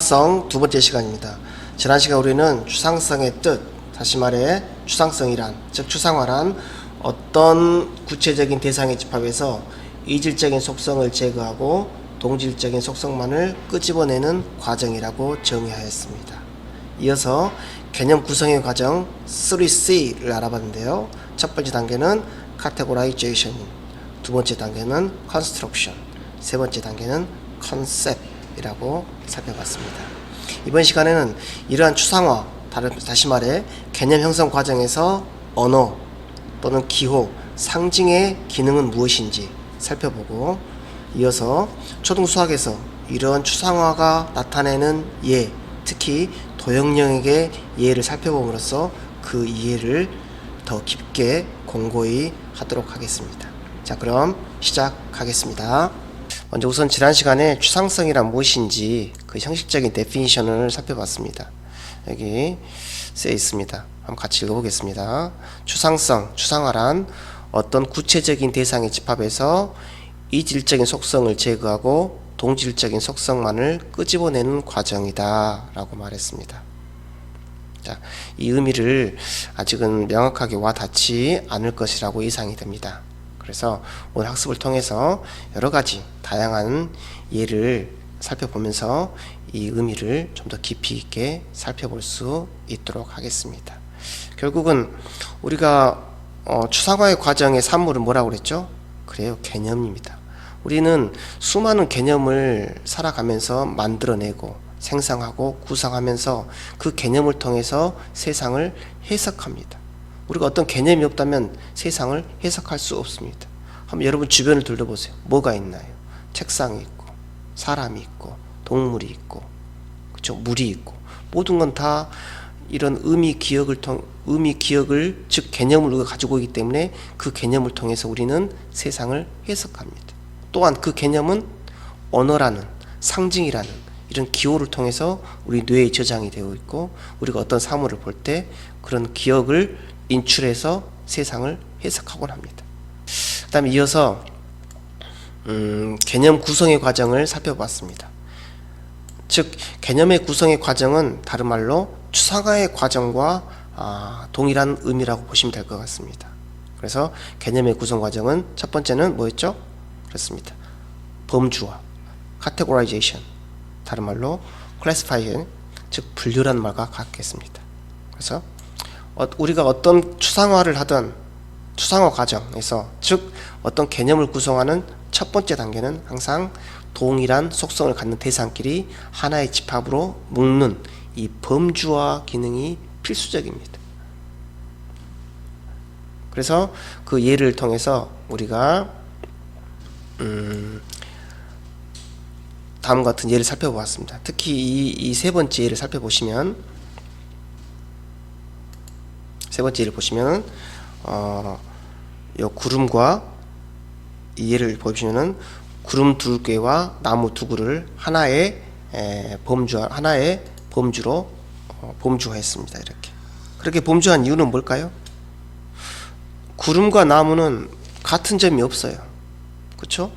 추상성 두 번째 시간입니다. 지난 시간 우리는 추상성의 뜻, 다시 말해 추상성이란, 즉 추상화란 어떤 구체적인 대상의 집합에서 이질적인 속성을 제거하고 동질적인 속성만을 끄집어내는 과정이라고 정의하였습니다. 이어서 개념 구성의 과정 3C를 알아봤는데요. 첫 번째 단계는 Categorization, 두 번째 단계는 Construction, 세 번째 단계는 Concept이라고 살펴봤습니다. 이번 시간에는 이러한 추상화, 다시 말해 개념 형성 과정에서 언어 또는 기호, 상징의 기능은 무엇인지 살펴보고, 이어서 초등수학에서 이러한 추상화가 나타내는 예, 특히 도형령에게 예를 살펴봄으로써 그 이해를 더 깊게 공고히 하도록 하겠습니다. 자, 그럼 시작하겠습니다. 먼저 우선 지난 시간에 추상성이란 무엇인지 그 형식적인 데피니션을 살펴봤습니다. 여기 쓰여 있습니다. 한번 같이 읽어보겠습니다. 추상성, 추상화란 어떤 구체적인 대상의 집합에서 이질적인 속성을 제거하고 동질적인 속성만을 끄집어내는 과정이다 라고 말했습니다. 자, 이 의미를 아직은 명확하게 와닿지 않을 것이라고 예상이 됩니다. 그래서 오늘 학습을 통해서 여러가지 다양한 예를 살펴보면서 이 의미를 좀 더 깊이 있게 살펴볼 수 있도록 하겠습니다. 결국은 우리가 추상화의 과정의 산물은 뭐라고 그랬죠? 그래요, 개념입니다. 우리는 수많은 개념을 살아가면서 만들어내고 생성하고 구성하면서 그 개념을 통해서 세상을 해석합니다. 우리가 어떤 개념이 없다면 세상을 해석할 수 없습니다. 한번 여러분 주변을 둘러보세요. 뭐가 있나요? 책상이 있고, 사람이 있고, 동물이 있고, 그렇죠? 물이 있고, 모든 건 다 이런 의미 기억을 즉 개념을 우리가 가지고 있기 때문에 그 개념을 통해서 우리는 세상을 해석합니다. 또한 그 개념은 언어라는, 상징이라는 이런 기호를 통해서 우리 뇌에 저장이 되어 있고, 우리가 어떤 사물을 볼 때 그런 기억을 인출해서 세상을 해석하곤 합니다. 그 다음에 이어서 개념 구성의 과정을 살펴봤습니다. 즉 개념의 구성의 과정은 다른 말로 추상화의 과정과 동일한 의미라고 보시면 될 것 같습니다. 그래서 개념의 구성 과정은 첫 번째는 뭐였죠? 그렇습니다. 범주화, categorization, 다른 말로 classifying, 즉 분류라는 말과 같겠습니다. 그래서 우리가 어떤 추상화를 하든 추상화 과정에서, 즉 어떤 개념을 구성하는 첫 번째 단계는 항상 동일한 속성을 갖는 대상끼리 하나의 집합으로 묶는 이 범주화 기능이 필수적입니다. 그래서 그 예를 통해서 우리가 다음과 같은 예를 살펴보았습니다. 특히 이 세 번째 예를 살펴보시면, 세 번째 예를 보시면 요 구름과 이 예를 보시면은 구름 두 개와 나무 두 그루를 하나의 범주로 범주화했습니다. 이렇게. 그렇게 범주한 이유는 뭘까요? 구름과 나무는 같은 점이 없어요. 그렇죠?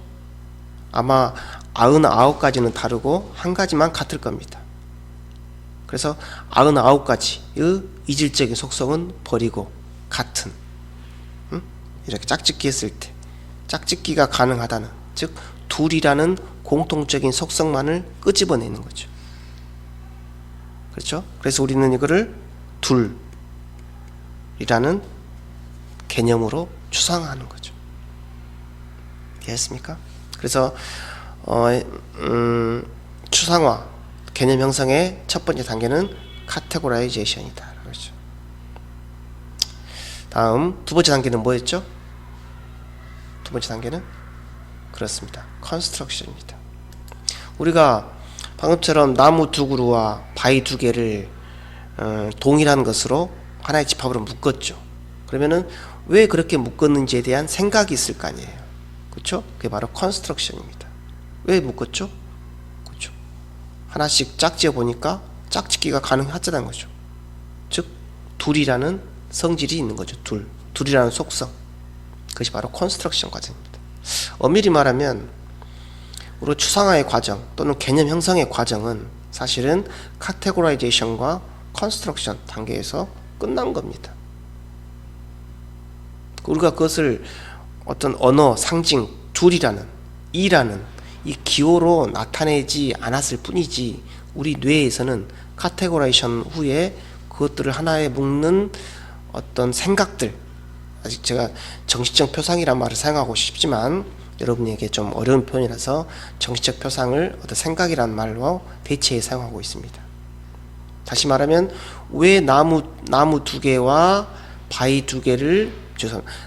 아마 99가지는 다르고 한 가지만 같을 겁니다. 그래서 99가지의 이질적인 속성은 버리고 같은, 이렇게 짝짓기 했을 때 짝짓기가 가능하다는, 즉 둘이라는 공통적인 속성만을 끄집어내는 거죠. 그렇죠? 그래서 우리는 이거를 둘이라는 개념으로 추상화하는 거죠. 이해했습니까? 그래서 추상화 개념 형성의 첫 번째 단계는 categorization이다. 그렇죠. 다음 두 번째 단계는 뭐였죠? 두 번째 단계는 그렇습니다. construction입니다. 우리가 방금처럼 나무 두 그루와 바위 두 개를 동일한 것으로 하나의 집합으로 묶었죠. 그러면은 왜 그렇게 묶었는지에 대한 생각이 있을 거 아니에요. 그렇죠? 그게 바로 construction입니다. 왜 묶었죠? 그렇죠. 하나씩 짝지어 보니까 짝짓기가 가능하다는 거죠. 즉 둘이라는 성질이 있는 거죠. 둘이라는 속성. 그것이 바로 construction 과정입니다. 엄밀히 말하면 우리 추상화의 과정 또는 개념 형성의 과정은 사실은 카테고라이제이션과 컨스트럭션 단계에서 끝난 겁니다. 우리가 그것을 어떤 언어, 상징, 둘이라는, 이라는 이 기호로 나타내지 않았을 뿐이지 우리 뇌에서는 카테고라이제이션 후에 그것들을 하나에 묶는 어떤 생각들, 아직 제가 정신적 표상이란 말을 사용하고 싶지만 여러분에게 좀 어려운 표현이라서 정신적 표상을 어떤 생각이란 말로 대체해 사용하고 있습니다. 다시 말하면 왜 나무 두 개와 바위 두 개를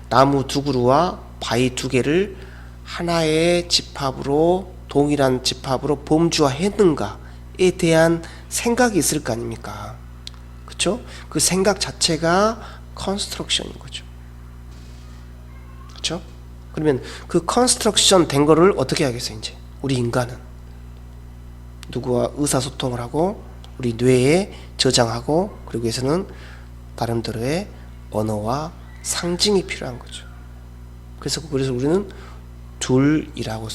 나무 두 그루와 바위 두 개를 하나의 집합으로 동일한 집합으로 범주화했는가에 대한 생각이 있을 거 아닙니까? 그렇죠? 그 생각 자체가 컨스트럭션인 거죠. 그렇죠? 그러면 그 컨스트럭션 된 거를 어떻게 하겠어요? 이제 우리 인간은 누구와 의사소통을 하고 우리 뇌에 저장하고 그리고 해서는 나름대로의 언어와 상징이 필요한 거죠. 그래서 우리는 둘이라고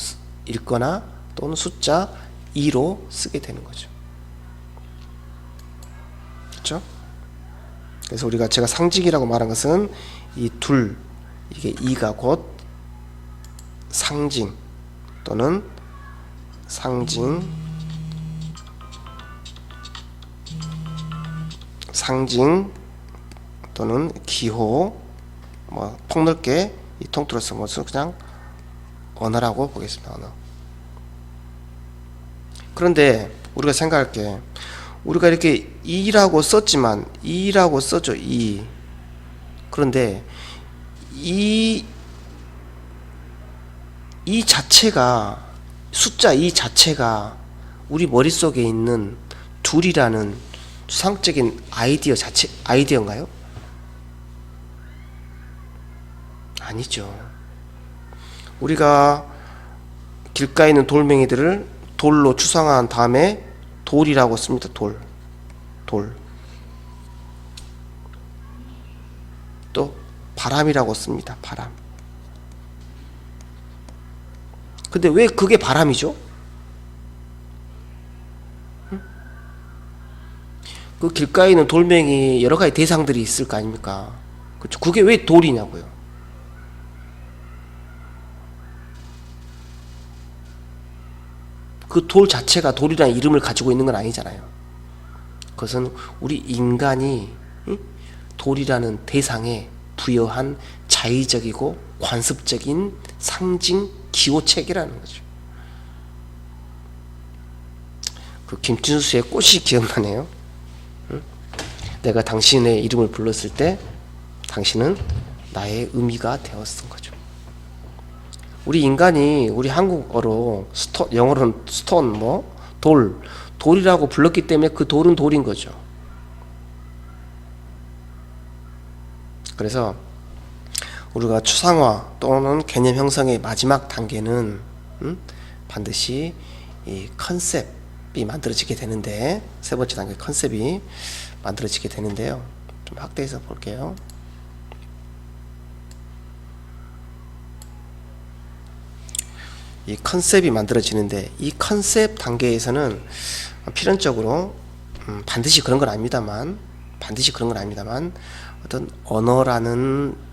읽거나 또는 숫자 2로 쓰게 되는 거죠. 그렇죠? 그래서 제가 상징이라고 말한 것은 이 둘, 이게 2가 곧 상징 또는 상징 또는 기호, 뭐 폭넓게 이 통틀어서 뭐서 그냥 언어라고 보겠습니다. 언어. 그런데 우리가 생각할 게 우리가 이렇게 이라고 썼지만 이라고 써죠. 이. 그런데 이 자체가 숫자 2 자체가 우리 머릿속에 있는 둘이라는 추상적인 아이디어인가요? 아니죠. 우리가 길가에 있는 돌멩이들을 돌로 추상화한 다음에 돌이라고 씁니다. 돌. 또 바람이라고 씁니다. 바람. 근데 왜 그게 바람이죠? 그 길가에 있는 돌멩이 여러 가지 대상들이 있을 거 아닙니까? 그렇죠? 그게 왜 돌이냐고요? 그 돌 자체가 돌이라는 이름을 가지고 있는 건 아니잖아요. 그것은 우리 인간이 돌이라는 대상에 부여한 자의적이고 관습적인 상징 기호책이라는 거죠. 그 김춘수의 꽃이 기억나네요. 내가 당신의 이름을 불렀을 때 당신은 나의 의미가 되었던 거죠. 우리 인간이 우리 한국어로 영어로는 스톤, 돌이라고 불렀기 때문에 그 돌은 돌인 거죠. 그래서 우리가 추상화 또는 개념 형성의 마지막 단계는 반드시 이 컨셉이 만들어지게 되는데, 세 번째 단계 컨셉이 만들어지게 되는데요. 좀 확대해서 볼게요. 이 컨셉이 만들어지는데, 이 컨셉 단계에서는 필연적으로 반드시 그런 건 아닙니다만 어떤 언어라는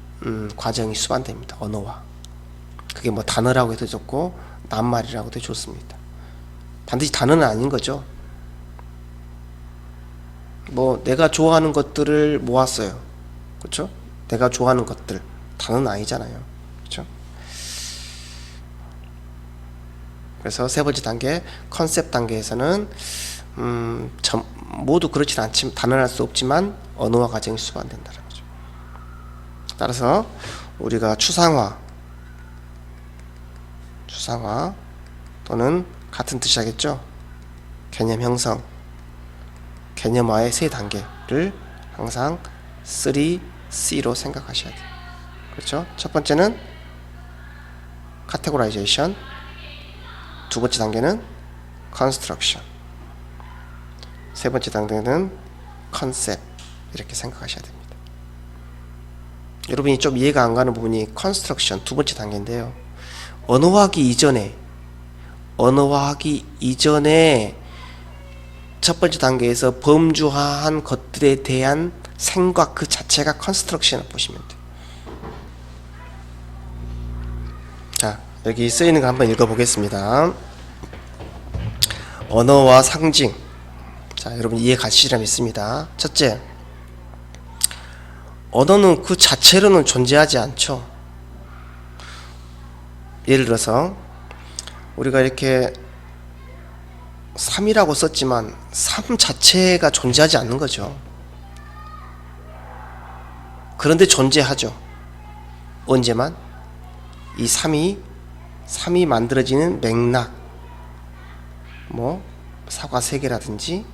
과정이 수반됩니다. 언어와. 그게 뭐 단어라고 해도 좋고 낱말이라고 해도 좋습니다. 반드시 단어는 아닌 거죠. 뭐 내가 좋아하는 것들을 모았어요. 그렇죠? 내가 좋아하는 것들 단어는 아니잖아요. 그렇죠? 그래서 세 번째 단계 컨셉 단계에서는 모두 그렇진 않지만 단언할 수 없지만 언어와 과정이 수반된다는 거죠. 따라서 우리가 추상화 또는 같은 뜻이 하겠죠. 개념 형성, 개념화의 세 단계를 항상 3C로 생각하셔야 돼요. 그렇죠? 첫 번째는 카테고라이제이션, 두 번째 단계는 컨스트럭션, 세 번째 단계는 컨셉, 이렇게 생각하셔야 됩니다. 여러분이 좀 이해가 안 가는 부분이 컨스트럭션 두 번째 단계인데요. 언어화하기 이전에 첫 번째 단계에서 범주화한 것들에 대한 생각 그 자체가 컨스트럭션을 보시면 돼요. 자, 여기 쓰이는 거 한번 읽어보겠습니다. 언어와 상징. 자, 여러분 이해 가시리라 믿습니다. 첫째, 언어는 그 자체로는 존재하지 않죠. 예를 들어서 우리가 이렇게 3이라고 썼지만 3 자체가 존재하지 않는 거죠. 그런데 존재하죠. 언제만? 이 3이 만들어지는 맥락, 뭐 사과 3개라든지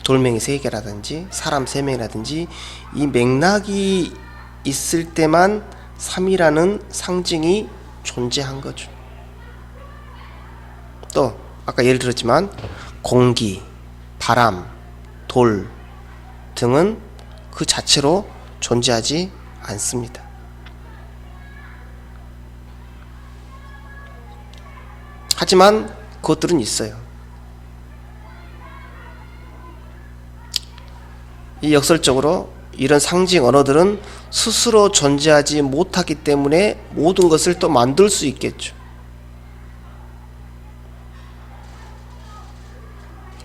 돌멩이 3개라든지 사람 3명이라든지 이 맥락이 있을 때만 3이라는 상징이 존재한 거죠. 또 아까 예를 들었지만 공기, 바람, 돌 등은 그 자체로 존재하지 않습니다. 하지만 그것들은 있어요. 이 역설적으로 이런 상징 언어들은 스스로 존재하지 못하기 때문에 모든 것을 또 만들 수 있겠죠.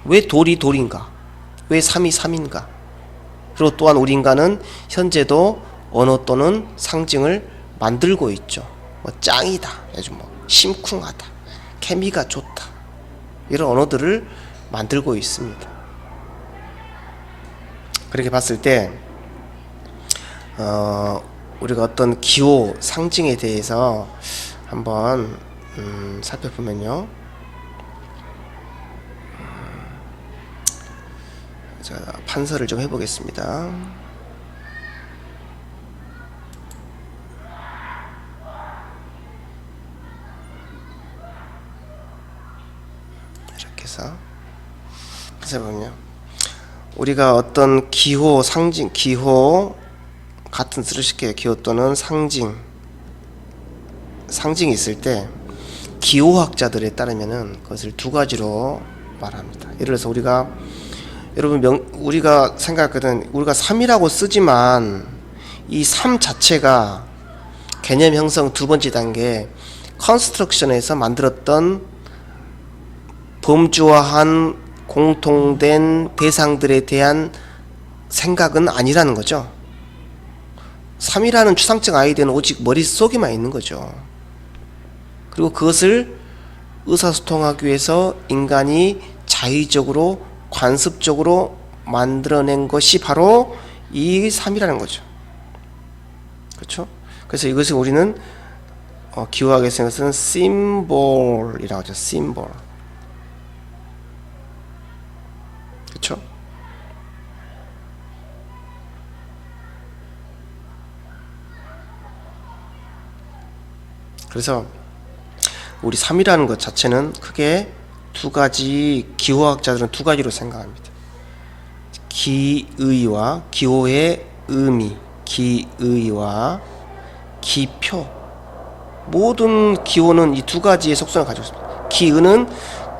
왜 돌이 돌인가? 왜 3이 3인가? 그리고 또한 우리 인간은 현재도 언어 또는 상징을 만들고 있죠. 뭐 짱이다, 아주 뭐 심쿵하다, 케미가 좋다, 이런 언어들을 만들고 있습니다. 그렇게 봤을 때 우리가 어떤 기호, 상징에 대해서 한번 살펴보면요. 자, 판서를 좀 해보겠습니다. 이렇게 해서 보면 우리가 어떤 기호, 상징, 기호 같은 쓰실게요. 기호 또는 상징이 있을 때 기호학자들에 따르면은 그것을 두 가지로 말합니다. 예를 들어서 우리가 생각하거든, 우리가 3이라고 쓰지만 이 3 자체가 개념 형성 두 번째 단계 컨스트럭션에서 만들었던 범주화한 공통된 대상들에 대한 생각은 아니라는 거죠. 3이라는 추상적 아이디어는 오직 머릿속에만 있는 거죠. 그리고 그것을 의사소통하기 위해서 인간이 자의적으로 관습적으로 만들어낸 것이 바로 이 3이라는 거죠. 그렇죠? 그래서 이것을 우리는 기호학에서는 심볼이라고 하죠. 심볼. 그렇죠? 그래서 우리 3이라는 것 자체는 크게 두 가지, 기호학자들은 두 가지로 생각합니다. 기의와 기호의 의미, 기의와 기표. 모든 기호는 이 두 가지의 속성을 가지고 있습니다. 기의는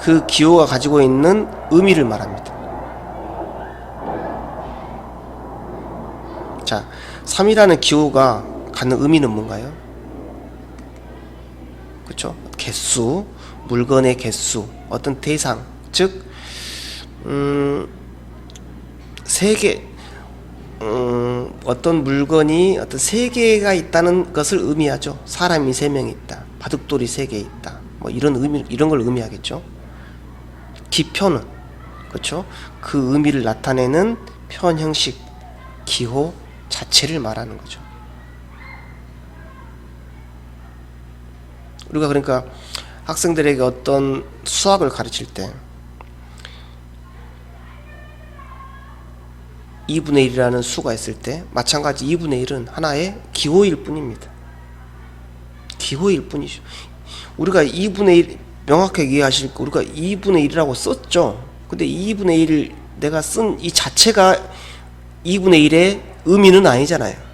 그 기호가 가지고 있는 의미를 말합니다. 자, 3이라는 기호가 갖는 의미는 뭔가요? 그렇죠? 개수, 물건의 개수, 어떤 대상, 즉 세계, 어떤 물건이 어떤 세계가 있다는 것을 의미하죠. 사람이 3명 있다, 바둑돌이 3개 있다, 뭐 이런 의미, 이런 걸 의미하겠죠. 기표는 그렇죠. 그 의미를 나타내는 표현 형식, 기호 자체를 말하는 거죠. 우리가 그러니까 학생들에게 어떤 수학을 가르칠 때 2분의 1이라는 수가 있을 때 마찬가지 2분의 1은 하나의 기호일 뿐입니다. 기호일 뿐이죠. 우리가 2분의 1 명확하게 이해하실 거, 우리가 2분의 1이라고 썼죠. 근데 2분의 1 내가 쓴 이 자체가 2분의 1의 의미는 아니잖아요.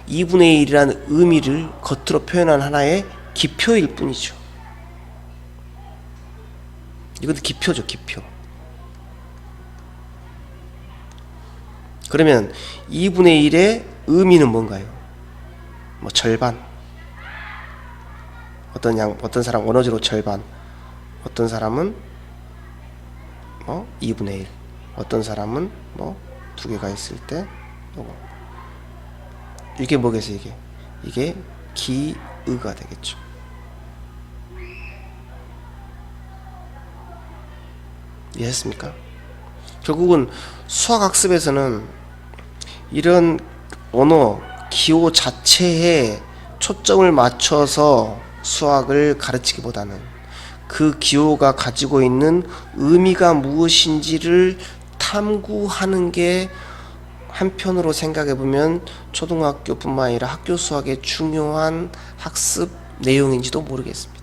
2분의 1이라는 의미를 겉으로 표현한 하나의 기표일 뿐이죠. 이것도 기표죠, 기표. 그러면 2분의 1의 의미는 뭔가요? 뭐 절반. 어떤 사람 원어지로 절반. 어떤 사람은 2분의 1. 어떤 사람은 두 개가 있을 때 이게 뭐겠어요, 이게 기의가 되겠죠. 이해했습니까? 결국은 수학학습에서는 이런 언어, 기호 자체에 초점을 맞춰서 수학을 가르치기보다는 그 기호가 가지고 있는 의미가 무엇인지를 탐구하는 게 한편으로 생각해보면 초등학교뿐만 아니라 학교 수학의 중요한 학습 내용인지도 모르겠습니다.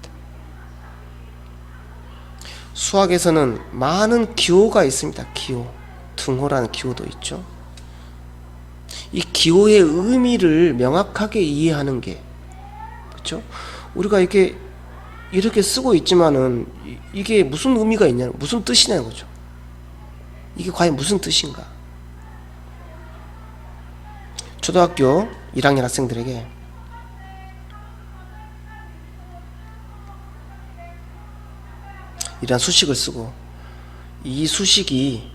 수학에서는 많은 기호가 있습니다. 기호, 등호라는 기호도 있죠. 이 기호의 의미를 명확하게 이해하는 게, 그렇죠? 우리가 이렇게 쓰고 있지만은 이게 무슨 의미가 있냐, 무슨 뜻이냐는 거죠. 이게 과연 무슨 뜻인가? 초등학교 1학년 학생들에게 이런 수식을 쓰고 이 수식이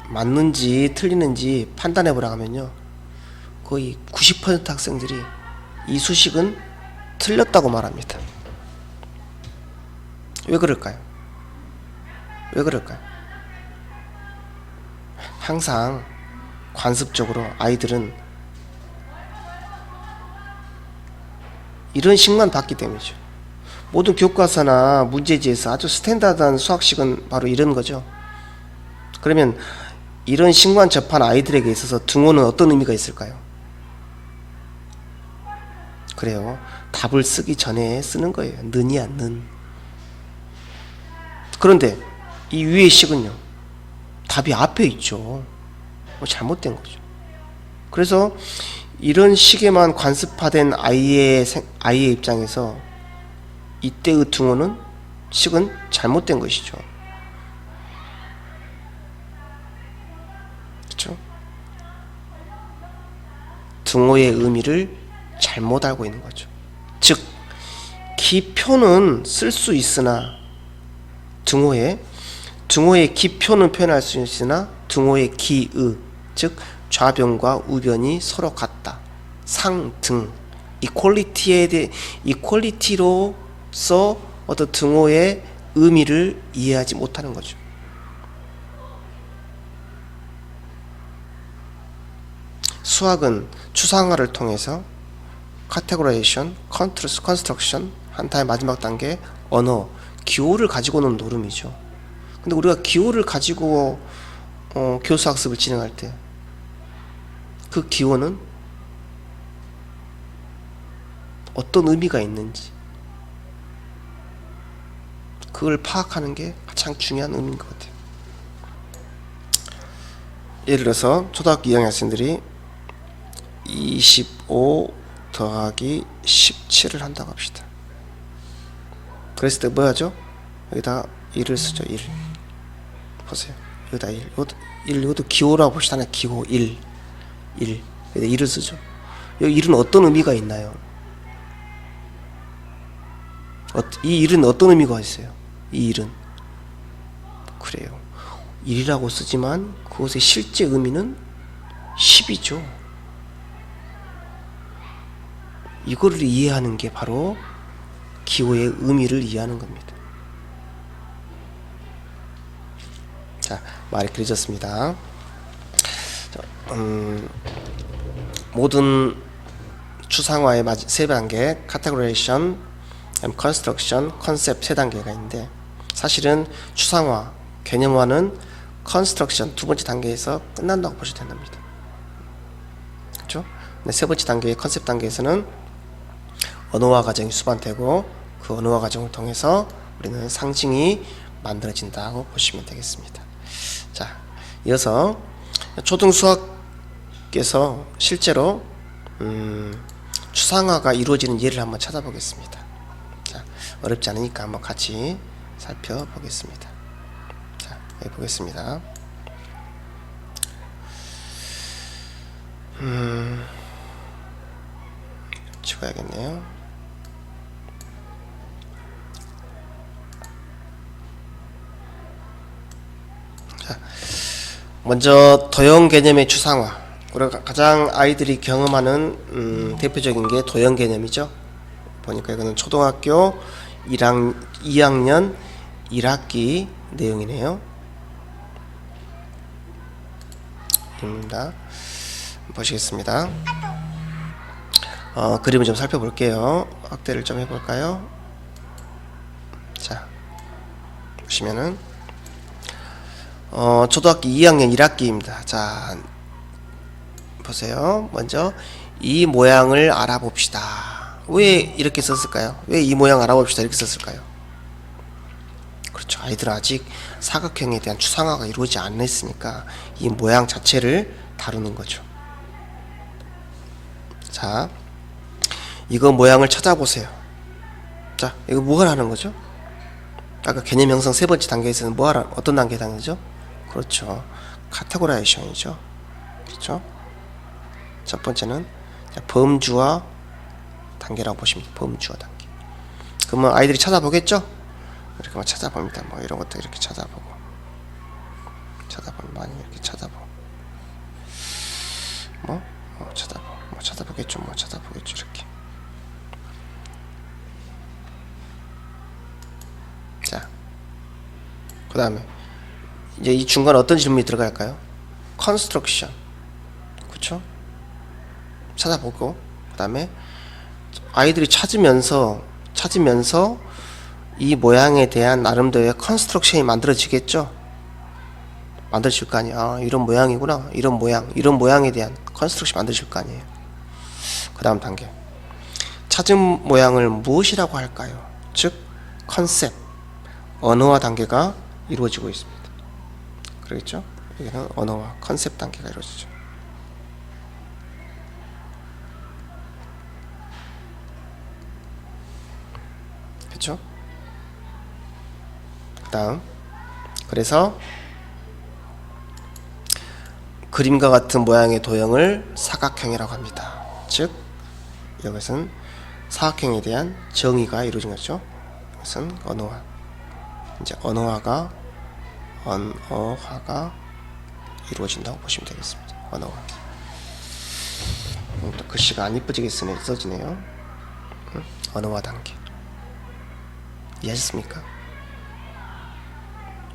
맞는지 틀리는지 판단해 보라 하면요, 거의 90% 학생들이 이 수식은 틀렸다고 말합니다. 왜 그럴까요? 왜 그럴까요? 항상 관습적으로 아이들은 이런 식만 봤기 때문이죠. 모든 교과서나 문제지에서 아주 스탠다드한 수학식은 바로 이런 거죠. 그러면 이런 식만 접한 아이들에게 있어서 등호는 어떤 의미가 있을까요? 그래요. 답을 쓰기 전에 쓰는 거예요. 는이야, 는. 그런데 이 위의 식은요, 답이 앞에 있죠. 잘못된 거죠. 그래서 이런 식에만 관습화된 아이의 입장에서 이때의 등호는 식은 잘못된 것이죠. 그렇죠? 등호의 의미를 잘못 알고 있는 거죠. 즉, 기표는 쓸 수 있으나 등호의 기표는 표현할 수 있으나 등호의 기의, 즉 좌변과 우변이 서로 같다. 상등, 이퀄리티로서 어떤 등호의 의미를 이해하지 못하는 거죠. 수학은 추상화를 통해서 카테고라이제이션, 컨스트럭션, 한타의 마지막 단계 언어, 기호를 가지고 오는 노름이죠. 근데 우리가 기호를 가지고 교수학습을 진행할 때 그 기호는 어떤 의미가 있는지 그걸 파악하는 게 가장 중요한 의미인 것 같아요. 예를 들어서 초등학교 2학년 학생들이 25 더하기 17을 한다고 합시다. 그랬을 때 뭐 하죠? 여기다 1을 쓰죠. 1. 보세요. 여기다 1. 이것도 기호라고 보시잖아요. 기호 1. 1. 여기다 1을 쓰죠. 여기 1은 어떤 의미가 있나요? 이 1은 어떤 의미가 있어요? 이 1은 그래요. 1이라고 쓰지만 그것의 실제 의미는 10이죠. 이거를 이해하는 게 바로 기호의 의미를 이해하는 겁니다. 자, 말이 길어졌습니다. 모든 추상화의 세 단계, 카테고라이제이션, 컨스트럭션, 컨셉 세 단계가 있는데, 사실은 추상화, 개념화는 컨스트럭션 두 번째 단계에서 끝난다고 보셔도 된답니다. 그렇죠? 근데 세 번째 단계의 컨셉 단계에서는 언어화 과정이 수반되고 그 언어화 과정을 통해서 우리는 상징이 만들어진다고 보시면 되겠습니다. 자, 이어서 초등수학에서 실제로 추상화가 이루어지는 예를 한번 찾아보겠습니다. 자, 어렵지 않으니까 한번 같이 살펴보겠습니다. 보겠습니다. 지워야겠네요. 자, 먼저 도형 개념의 추상화. 우리가 가장 아이들이 경험하는 대표적인 게 도형 개념이죠. 보니까 이거는 초등학교 2학년 1학기 내용이네요. 입니다. 보시겠습니다. 그림을 좀 살펴볼게요. 확대를 좀 해볼까요? 자, 보시면은 초등학교 2학년 1학기입니다. 자, 보세요. 먼저 이 모양을 알아봅시다. 왜 이렇게 썼을까요? 왜 이 모양 알아봅시다 이렇게 썼을까요? 그렇죠. 아이들은 아직 사각형에 대한 추상화가 이루어지지 않았으니까 이 모양 자체를 다루는 거죠. 자, 이거 모양을 찾아보세요. 자, 이거 뭐 하는 거죠? 아까 개념 형성 세 번째 단계에서는 어떤 단계 단계죠? 그렇죠. 카테고라이제이션이죠. 그렇죠. 첫 번째는 범주화 단계라고 보시면 돼요. 범주화 단계. 그러면 아이들이 찾아보겠죠? 이렇게 막 찾아봅니다. 뭐 이런 것도 이렇게 찾아보고 많이 이렇게 찾아보고 찾아보겠죠. 이렇게. 자, 그 다음에 이제 이 중간에 어떤 질문이 들어갈까요? 컨스트럭션. 그쵸? 찾아보고 그 다음에 아이들이 찾으면서 이 모양에 대한 나름대로의 컨스트럭션이 만들어지겠죠? 만들어질 거 아니야. 이런 모양이구나. 이런 모양에 대한 컨스트럭션 만들어질 거 아니에요. 그 다음 단계. 찾은 모양을 무엇이라고 할까요? 즉, 컨셉, 언어화 단계가 이루어지고 있습니다. 그러겠죠? 여기는 언어화, 컨셉 단계가 이루어지죠. 그렇죠? 다음, 그래서 그림과 같은 모양의 도형을 사각형이라고 합니다. 즉, 이것은 사각형에 대한 정의가 이루어진 거죠. 이것은 언어화. 이제 언어화가 이루어진다고 보시면 되겠습니다. 언어화. 또 글씨가 안 이쁘지게 써지네요. 언어화 단계. 이해하셨습니까?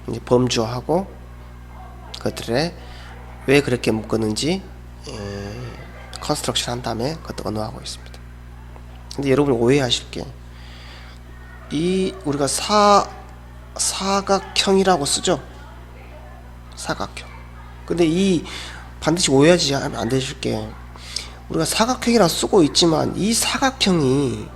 이제 범주화하고 그것들의 왜 그렇게 묶었는지 컨스트럭션 한 다음에 그것도 언어하고 있습니다. 근데 여러분 오해하실 게 우리가 사각형이라고 쓰죠. 사각형. 근데 반드시 오해하지 안 되실 게 우리가 사각형이라 쓰고 있지만 이 사각형이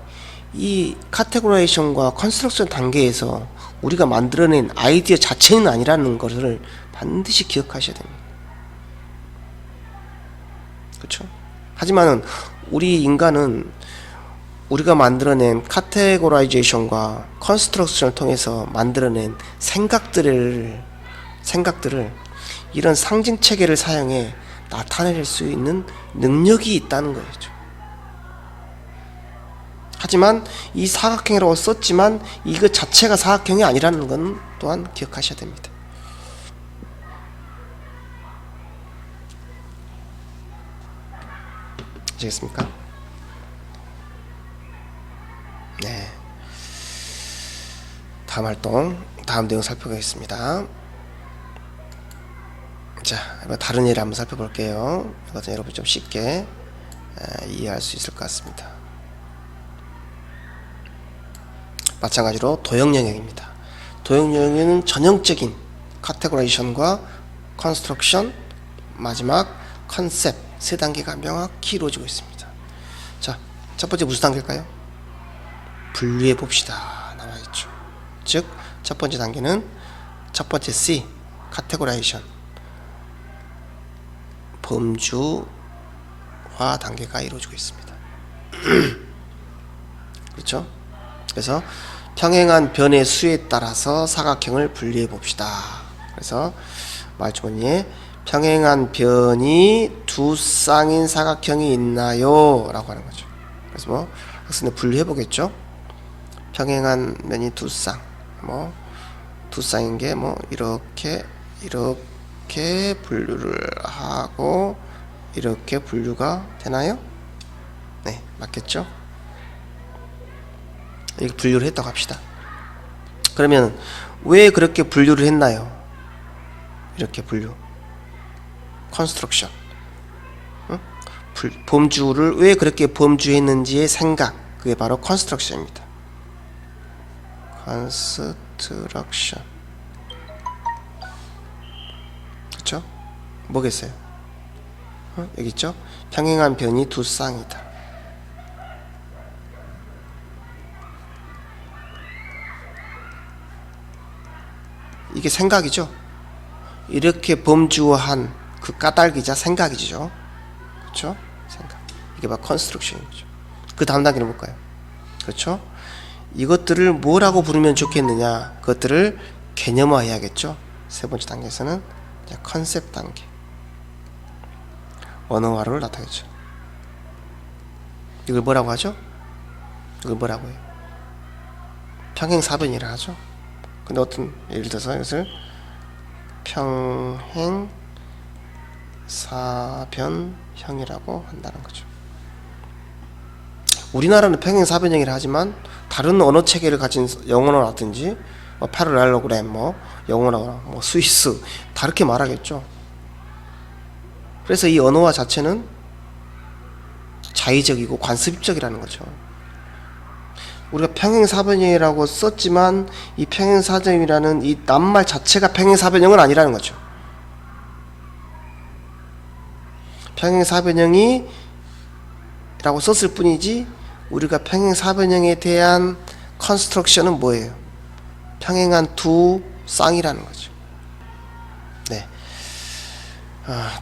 이 카테고라이제이션과 컨스트럭션 단계에서 우리가 만들어낸 아이디어 자체는 아니라는 것을 반드시 기억하셔야 됩니다. 그렇죠? 하지만 우리 인간은 우리가 만들어낸 카테고라이제이션과 컨스트럭션을 통해서 만들어낸 생각들을 이런 상징 체계를 사용해 나타낼 수 있는 능력이 있다는 거죠. 하지만 이 사각형이라고 썼지만 이거 자체가 사각형이 아니라는 건 또한 기억하셔야 됩니다. 아시겠습니까? 네. 다음 내용 살펴보겠습니다. 자, 다른 예를 한번 살펴볼게요. 이것은 여러분 좀 쉽게 이해할 수 있을 것 같습니다. 마찬가지로 도형 영역입니다. 도형 영역은 전형적인 카테고라이제이션과 컨스트럭션, 마지막 컨셉 세 단계가 명확히 이루어지고 있습니다. 자, 첫 번째 무슨 단계일까요? 분류해 봅시다. 나와있죠. 즉, 첫 번째 단계는 첫 번째 C, 카테고라이제이션, 범주화 단계가 이루어지고 있습니다. 그렇죠? 그래서 평행한 변의 수에 따라서 사각형을 분리해 봅시다. 그래서 말주머니에 평행한 변이 두 쌍인 사각형이 있나요? 라고 하는 거죠. 그래서 뭐 학생들 분류해 보겠죠. 평행한 면이 두 쌍, 뭐 두 쌍인 게 뭐 이렇게 분류를 하고 이렇게 분류가 되나요? 네, 맞겠죠? 이렇게 분류를 했다고 합시다. 그러면 왜 그렇게 분류를 했나요? 이렇게 분류. 컨스트럭션. 범주를 왜 그렇게 범주했는지의 생각. 그게 바로 컨스트럭션입니다. 컨스트럭션. 그렇죠? 뭐겠어요? 여기 있죠? 평행한 변이 두 쌍이다. 이게 생각이죠? 이렇게 범주한 그 까닭이자 생각이죠. 그렇죠? 생각. 이게 바로 컨스트럭션이죠. 그 다음 단계는 볼까요? 그렇죠? 이것들을 뭐라고 부르면 좋겠느냐? 그것들을 개념화해야겠죠. 세 번째 단계에서는 이제 컨셉 단계. 언어화를 나타내죠. 이걸 뭐라고 하죠? 이걸 뭐라고 해요? 평행사변이라 하죠. 근데 어떤 예를 들어서 이것을 평행사변형이라고 한다는 거죠. 우리나라는 평행사변형이라 하지만 다른 언어 체계를 가진 영어라든지 패러렐로그램, 영어나 스위스 다르게 말하겠죠. 그래서 이 언어화 자체는 자의적이고 관습적이라는 거죠. 우리가 평행사변형이라고 썼지만 이 평행사변형이라는 이 낱말 자체가 평행사변형은 아니라는 거죠. 평행사변형이 라고 썼을 뿐이지 우리가 평행사변형에 대한 컨스트럭션은 뭐예요? 평행한 두 쌍이라는 거죠. 네.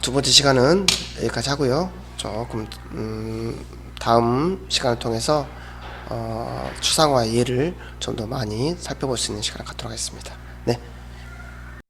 두 번째 시간은 여기까지 하고요. 조금 다음 시간을 통해서 추상화의 예를 좀 더 많이 살펴볼 수 있는 시간을 갖도록 하겠습니다. 네.